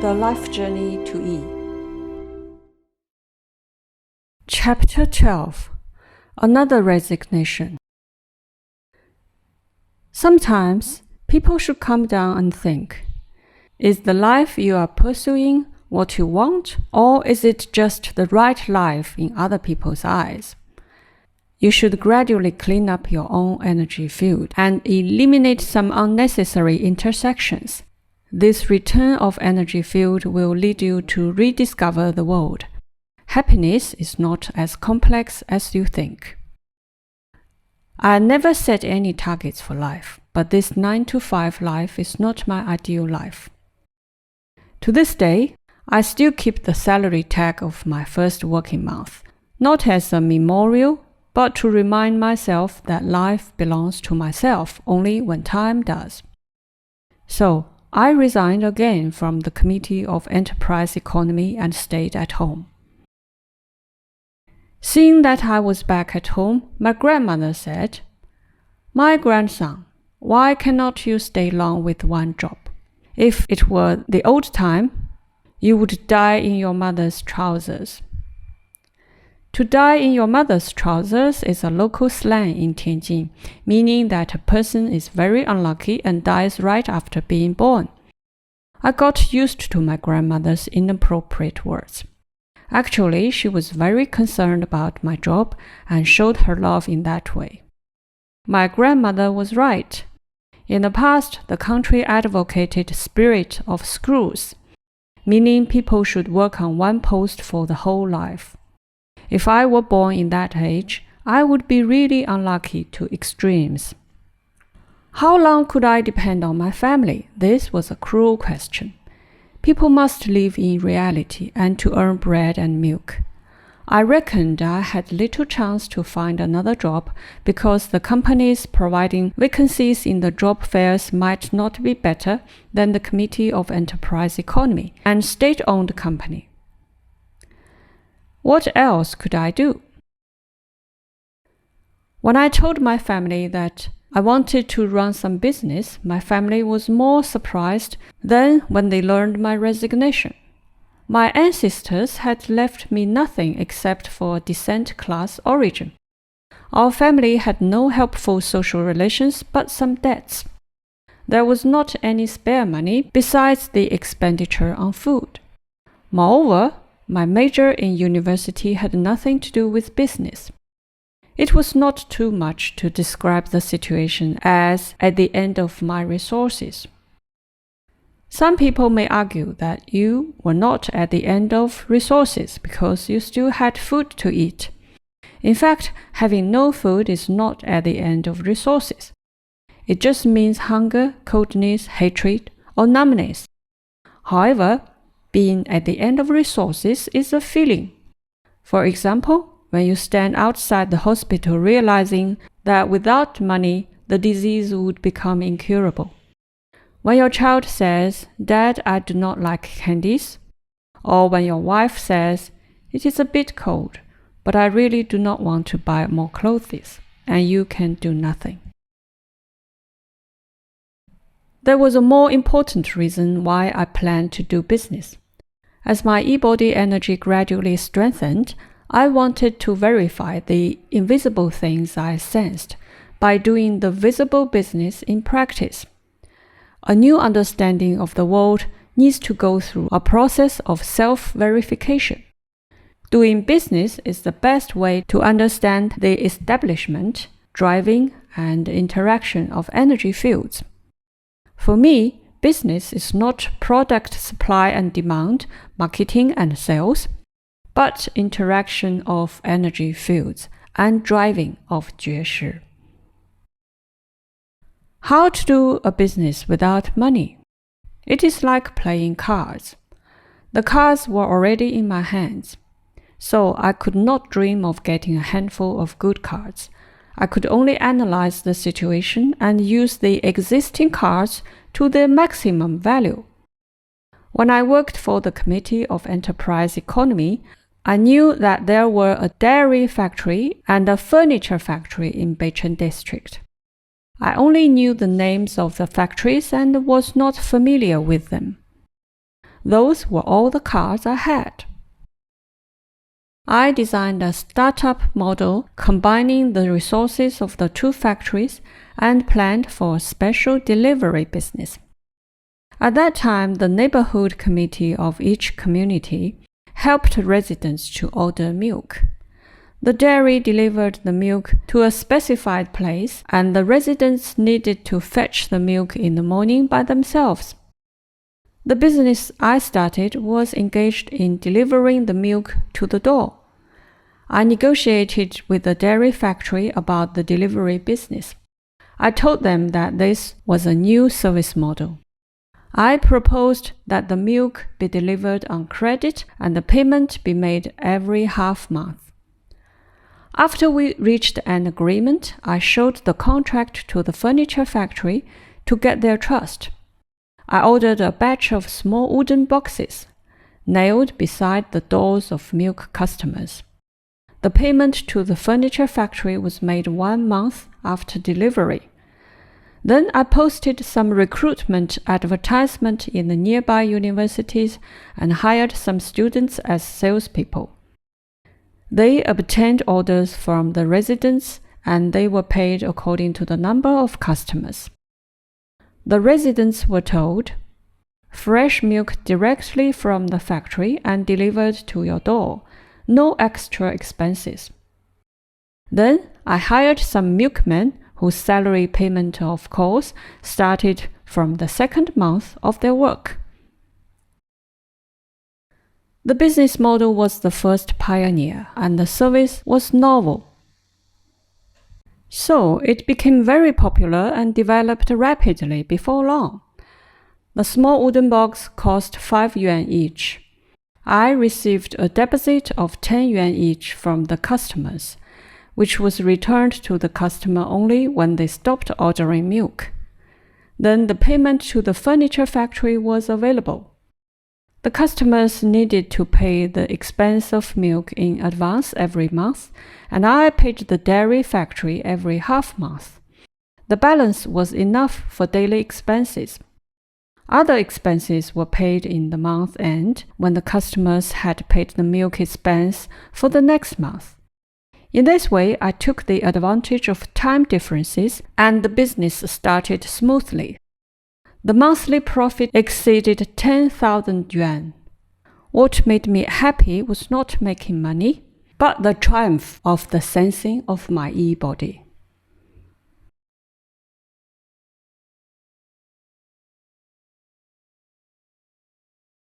The Life Journey to Yi. Chapter 12. Another Resignation. Sometimes people should calm down and think, is the life you are pursuing what you want, or is it just the right life in other people's eyes? You should gradually clean up your own energy field and eliminate some unnecessary intersections. This return of energy field will lead you to rediscover the world. Happiness is not as complex as you think. I never set any targets for life, but this 9-to-5 life is not my ideal life. To this day, I still keep the salary tag of my first working month, not as a memorial, but to remind myself that life belongs to myself only when time does. So, I resigned again from the Committee of Enterprise Economy and stayed at home. Seeing that I was back at home, my grandmother said, "My grandson, why cannot you stay long with one job? If it were the old time, you would die in your mother's trousers." To die in your mother's trousers is a local slang in Tianjin, meaning that a person is very unlucky and dies right after being born. I got used to my grandmother's inappropriate words. Actually, she was very concerned about my job and showed her love in that way. My grandmother was right. In the past, the country advocated spirit of screws, meaning people should work on one post for the whole life. If I were born in that age, I would be really unlucky to extremes. How long could I depend on my family? This was a cruel question. People must live in reality and to earn bread and milk. I reckoned I had little chance to find another job because the companies providing vacancies in the job fairs might not be better than the Committee of Enterprise Economy and state-owned company. What else could I do? When I told my family that I wanted to run some business, my family was more surprised than when they learned my resignation. My ancestors had left me nothing except for a decent class origin. Our family had no helpful social relations but some debts. There was not any spare money besides the expenditure on food. Moreover, my major in university had nothing to do with business. It was not too much to describe the situation as at the end of my resources. Some people may argue that you were not at the end of resources because you still had food to eat. In fact, having no food is not at the end of resources. It just means hunger, coldness, hatred, or numbness. However, being at the end of resources is a feeling. For example, when you stand outside the hospital realizing that without money, the disease would become incurable. When your child says, "Dad, I do not like candies," or when your wife says, "It is a bit cold, but I really do not want to buy more clothes," and you can do nothing. There was a more important reason why I planned to do business. As my e-body energy gradually strengthened, I wanted to verify the invisible things I sensed by doing the visible business in practice. A new understanding of the world needs to go through a process of self-verification. Doing business is the best way to understand the establishment, driving, and interaction of energy fields. For me, business is not product supply and demand, marketing and sales, but interaction of energy fields and driving of 觉识. How to do a business without money? It is like playing cards. The cards were already in my hands, so I could not dream of getting a handful of good cards. I could only analyze the situation and use the existing cards to their maximum value. When I worked for the Committee of Enterprise Economy, I knew that there were a dairy factory and a furniture factory in Beicheng district. I only knew the names of the factories and was not familiar with them. Those were all the cards I had. I designed a startup model combining the resources of the two factories and planned for a special delivery business. At that time, the neighborhood committee of each community helped residents to order milk. The dairy delivered the milk to a specified place, and the residents needed to fetch the milk in the morning by themselves. The business I started was engaged in delivering the milk to the door. I negotiated with the dairy factory about the delivery business. I told them that this was a new service model. I proposed that the milk be delivered on credit and the payment be made every half month. After we reached an agreement, I showed the contract to the furniture factory to get their trust. I ordered a batch of small wooden boxes, nailed beside the doors of milk customers. The payment to the furniture factory was made 1 month after delivery. Then I posted some recruitment advertisement in the nearby universities and hired some students as salespeople. They obtained orders from the residents and they were paid according to the number of customers. The residents were told, "Fresh milk directly from the factory and delivered to your door. No extra expenses." Then I hired some milkmen whose salary payment, of course, started from the second month of their work. The business model was the first pioneer, and the service was novel. So it became very popular and developed rapidly before long. The small wooden box cost 5 yuan each. I received a deposit of 10 yuan each from the customers, which was returned to the customer only when they stopped ordering milk. Then the payment to the furniture factory was available. The customers needed to pay the expense of milk in advance every month, and I paid the dairy factory every half month. The balance was enough for daily expenses. Other expenses were paid in the month end when the customers had paid the milk expense for the next month. In this way, I took the advantage of time differences and the business started smoothly. The monthly profit exceeded 10,000 yuan. What made me happy was not making money, but the triumph of the sensing of my Yi body.